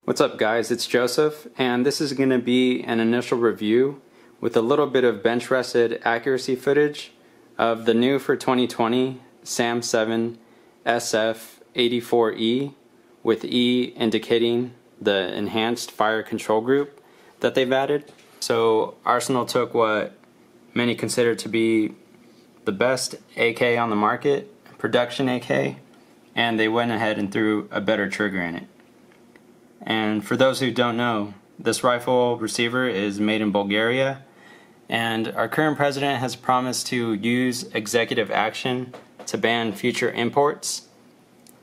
What's up guys, it's Joseph, and this is going to be an initial review with a little bit of bench rested accuracy footage of the new for 2020 SAM7SF-84E, with E indicating the enhanced fire control group that they've added. So Arsenal took what many consider to be the best AK on the market, production AK, and they went ahead and threw a better trigger in it. And for those who don't know, this rifle receiver is made in Bulgaria, and our current president has promised to use executive action to ban future imports.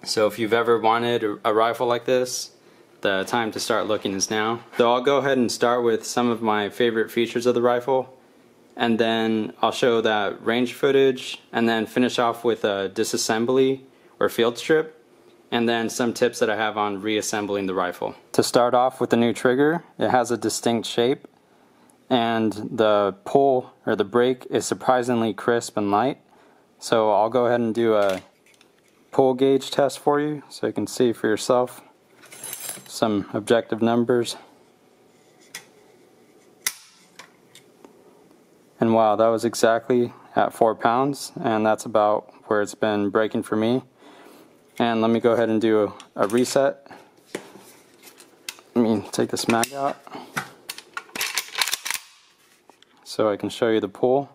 So if you've ever wanted a rifle like this, the time to start looking is now. So I'll go ahead and start with some of my favorite features of the rifle, and then I'll show that range footage, and then finish off with a disassembly or field strip, and then some tips that I have on reassembling the rifle. To start off with the new trigger, it has a distinct shape, and the pull or the break is surprisingly crisp and light. So I'll go ahead and do a pull gauge test for you so you can see for yourself some objective numbers. And wow, that was exactly at 4 pounds, and that's about where it's been breaking for me. And let me go ahead and do a reset. Let me take this mag out so I can show you the pull.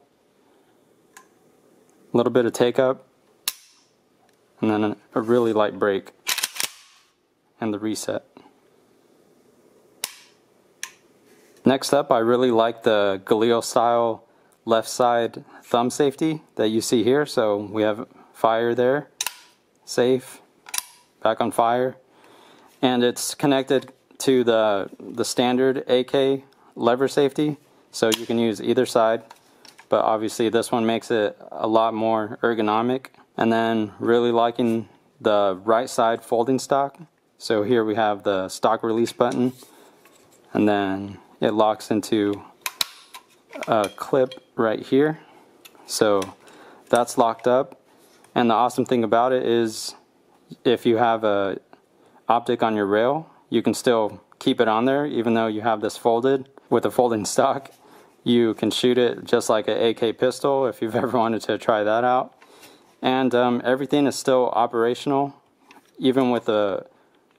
A little bit of take up, and then a really light break, and the reset. Next up, I really like the Galil style left side thumb safety that you see here. So we have fire there, safe, back on fire, and it's connected to the standard AK lever safety, so you can use either side, but obviously this one makes it a lot more ergonomic. And then really liking the right side folding stock. So here we have the stock release button, and then it locks into a clip right here, so that's locked up. And the awesome thing about it is if you have a optic on your rail, you can still keep it on there even though you have this folded. With a folding stock, you can shoot it just like an AK pistol if you've ever wanted to try that out. And everything is still operational even with the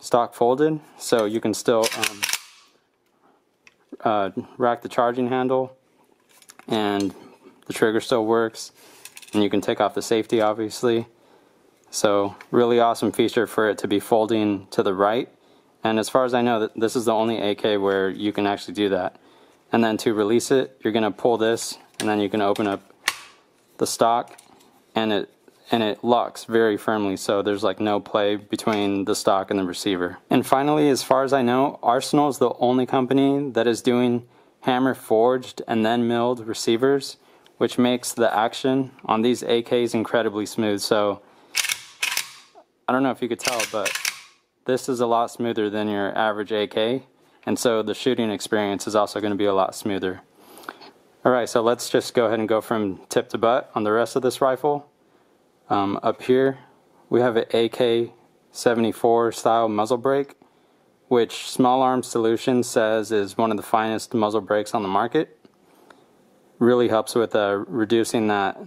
stock folded, so you can still rack the charging handle, and the trigger still works, and you can take off the safety obviously. So really awesome feature for it to be folding to the right, and as far as I know, this is the only AK where you can actually do that. And then to release it, you're going to pull this, and then you can open up the stock, and it locks very firmly, so there's like no play between the stock and the receiver. And finally, as far as I know, Arsenal is the only company that is doing hammer forged and then milled receivers, which makes the action on these AKs incredibly smooth. So I don't know if you could tell, but this is a lot smoother than your average AK, and so the shooting experience is also going to be a lot smoother. Alright, so let's just go ahead and go from tip to butt on the rest of this rifle. Up here we have an AK-74 style muzzle brake, which Small Arms Solutions says is one of the finest muzzle brakes on the market. Really helps with reducing that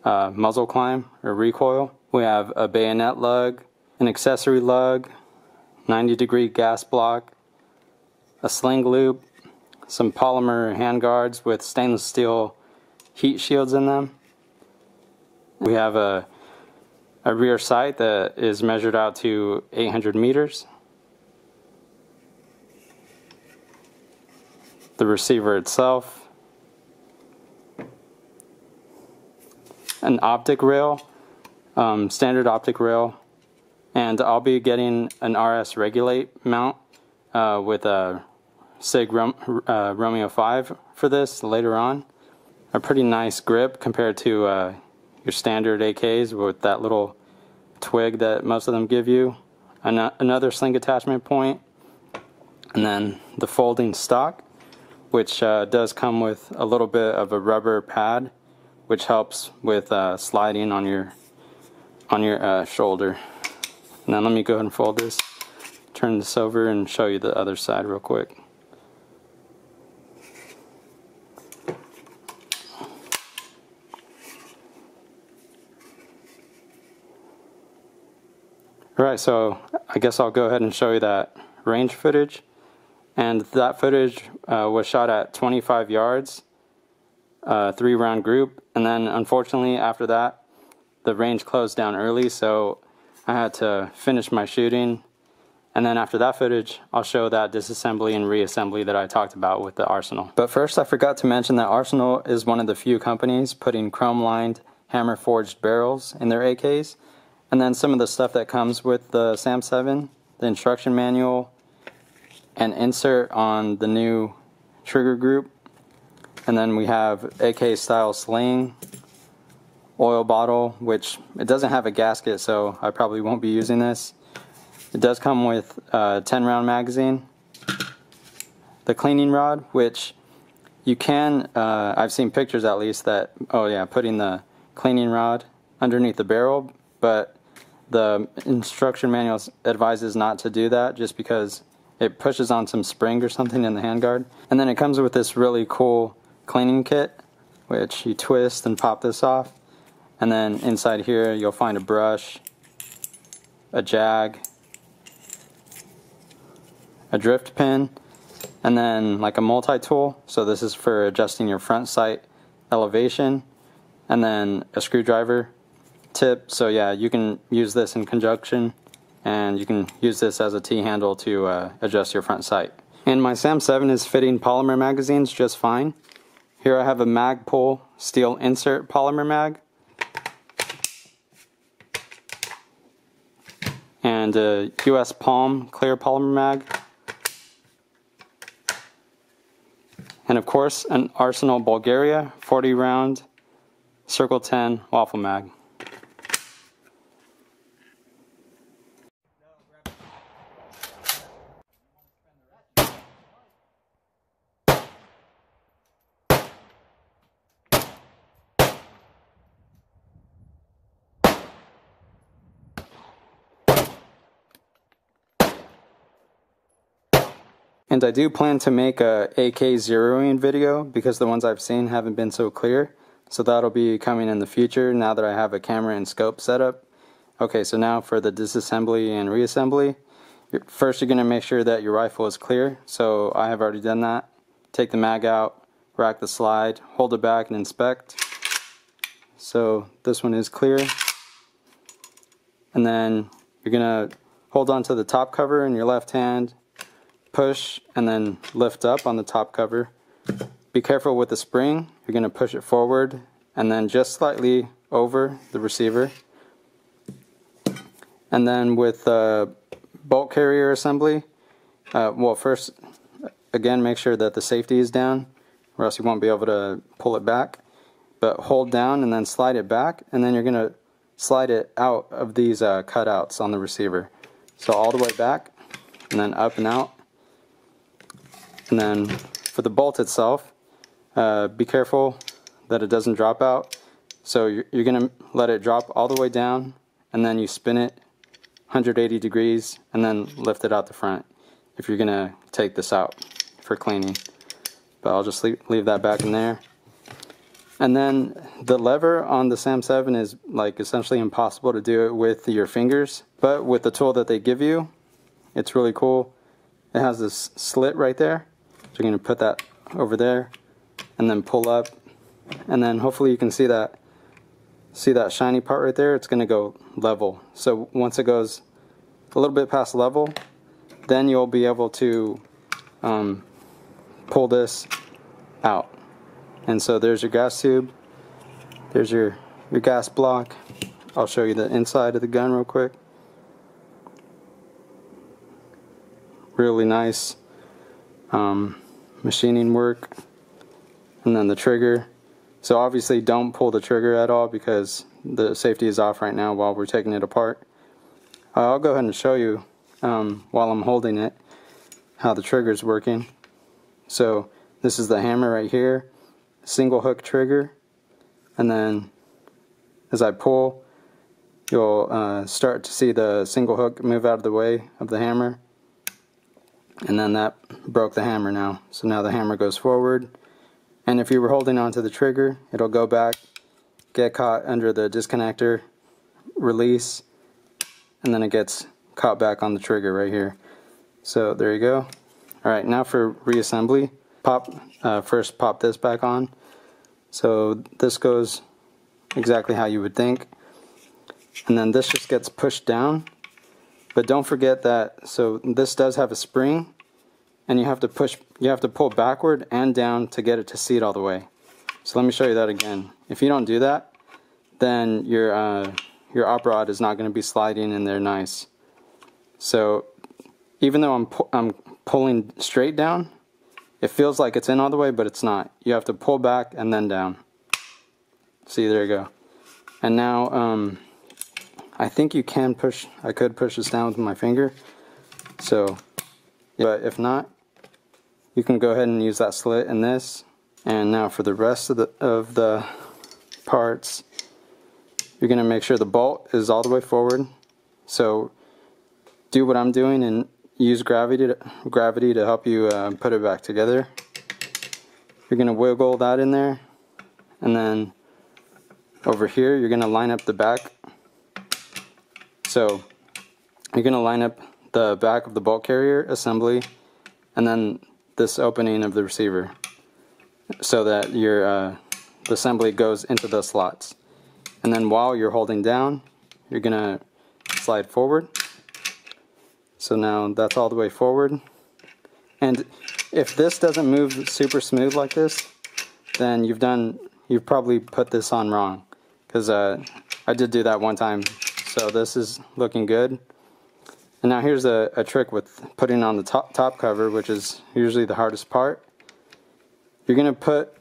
muzzle climb or recoil. We have a bayonet lug, an accessory lug, 90-degree gas block, a sling loop, some polymer handguards with stainless steel heat shields in them. We have a rear sight that is measured out to 800 meters. The receiver itself. An optic rail, standard optic rail, and I'll be getting an RS Regulate mount with a SIG Romeo 5 for this later on. A pretty nice grip compared to your standard AKs with that little twig that most of them give you. Another sling attachment point, and then the folding stock, which does come with a little bit of a rubber pad, which helps with sliding on your shoulder. Now let me go ahead and fold this turn this over and show you the other side real quick. Alright, so I guess I'll go ahead and show you that range footage. And that footage was shot at 25 yards, 3-round group. And then unfortunately after that, the range closed down early, so I had to finish my shooting. And then after that footage, I'll show that disassembly and reassembly that I talked about with the Arsenal. But first, I forgot to mention that Arsenal is one of the few companies putting chrome-lined, hammer-forged barrels in their AKs. And then some of the stuff that comes with the SAM7, the instruction manual, and insert on the new trigger group. And then we have AK-style sling, oil bottle, which it doesn't have a gasket, so I probably won't be using this. It does come with a 10-round magazine. The cleaning rod, which you can, I've seen pictures at least that, oh yeah, putting the cleaning rod underneath the barrel, but the instruction manual advises not to do that just because it pushes on some spring or something in the handguard. And then it comes with this really cool cleaning kit, which you twist and pop this off. And then inside here you'll find a brush, a jag, a drift pin, and then like a multi-tool. So this is for adjusting your front sight elevation, and then a screwdriver tip. So yeah, you can use this in conjunction, and you can use this as a T-handle to adjust your front sight. And my SAM7 is fitting polymer magazines just fine. Here I have a Magpul steel insert polymer mag, and a US Palm clear polymer mag, and of course an Arsenal Bulgaria 40-round Circle 10 Waffle mag. And I do plan to make a AK zeroing video because the ones I've seen haven't been so clear. So that'll be coming in the future now that I have a camera and scope set up. Okay, so now for the disassembly and reassembly. First you're going to make sure that your rifle is clear. So I have already done that. Take the mag out, rack the slide, hold it back and inspect. So this one is clear. And then you're going to hold on to the top cover in your left hand, push and then lift up on the top cover. Be careful with the spring. You're going to push it forward and then just slightly over the receiver. And then with bolt carrier assembly, well, first again make sure that the safety is down or else you won't be able to pull it back. But hold down and then slide it back, and then you're going to slide it out of these cutouts on the receiver. So all the way back and then up and out. And then for the bolt itself, be careful that it doesn't drop out. So you're going to let it drop all the way down, and then you spin it 180 degrees and then lift it out the front if you're going to take this out for cleaning. But I'll just leave that back in there. And then the lever on the SAM7 is like essentially impossible to do it with your fingers. But with the tool that they give you, it's really cool. It has this slit right there. So you're going to put that over there and then pull up, and then hopefully you can see that shiny part right there. It's going to go level. So once it goes a little bit past level, then you'll be able to pull this out. And so there's your gas tube, there's your gas block. I'll show you the inside of the gun real quick. Really nice machining work. And then the trigger. So obviously don't pull the trigger at all because the safety is off right now while we're taking it apart. I'll go ahead and show you while I'm holding it how the trigger is working. So this is the hammer right here, single hook trigger, and then as I pull, you'll start to see the single hook move out of the way of the hammer, and then that broke the hammer now. So now the hammer goes forward, and if you were holding onto the trigger, it'll go back, get caught under the disconnector, release, and then it gets caught back on the trigger right here. So there you go. Alright, now for reassembly. First pop this back on. So this goes exactly how you would think. And then this just gets pushed down. But don't forget that, so this does have a spring, and you have to pull backward and down to get it to seat all the way. So let me show you that again. If you don't do that, then your op rod is not going to be sliding in there nice. So even though I'm pulling straight down, it feels like it's in all the way, but it's not. You have to pull back and then down. See, there you go. And now I think you can push, I could push this down with my finger. So, but if not, you can go ahead and use that slit in this. And now for the rest of the parts, you're going to make sure the bolt is all the way forward. So do what I'm doing and use gravity to help you put it back together. You're going to wiggle that in there, and then over here you're going to line up the back. So you're going to line up the back of the bolt carrier assembly and then this opening of the receiver, so that the assembly goes into the slots. And then while you're holding down, you're going to slide forward. So now that's all the way forward. And if this doesn't move super smooth like this, then you've probably put this on wrong, because I did do that one time. So this is looking good. And now here's a trick with putting on the top cover, which is usually the hardest part. You're going to put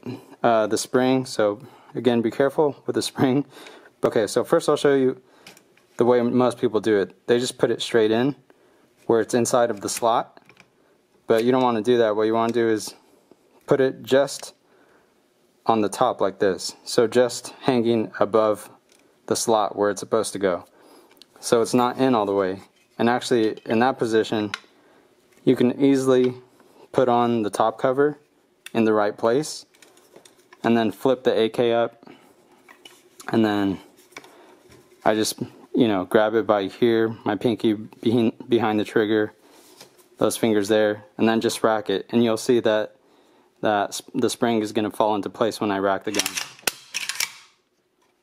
the spring, so again, be careful with the spring. Okay, so first I'll show you the way most people do it. They just put it straight in, where it's inside of the slot. But you don't want to do that. What you want to do is put it just on the top like this. So just hanging above the slot where it's supposed to go. So it's not in all the way. And actually, in that position, you can easily put on the top cover in the right place, and then flip the AK up, and then I just, grab it by here, my pinky behind the trigger, those fingers there, and then just rack it, and you'll see that the spring is going to fall into place when I rack the gun.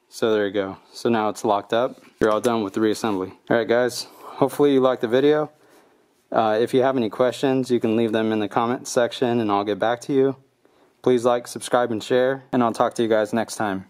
So there you go. So now it's locked up. You're all done with the reassembly. Alright guys, hopefully you liked the video. If you have any questions, you can leave them in the comment section and I'll get back to you. Please like, subscribe, and share, and I'll talk to you guys next time.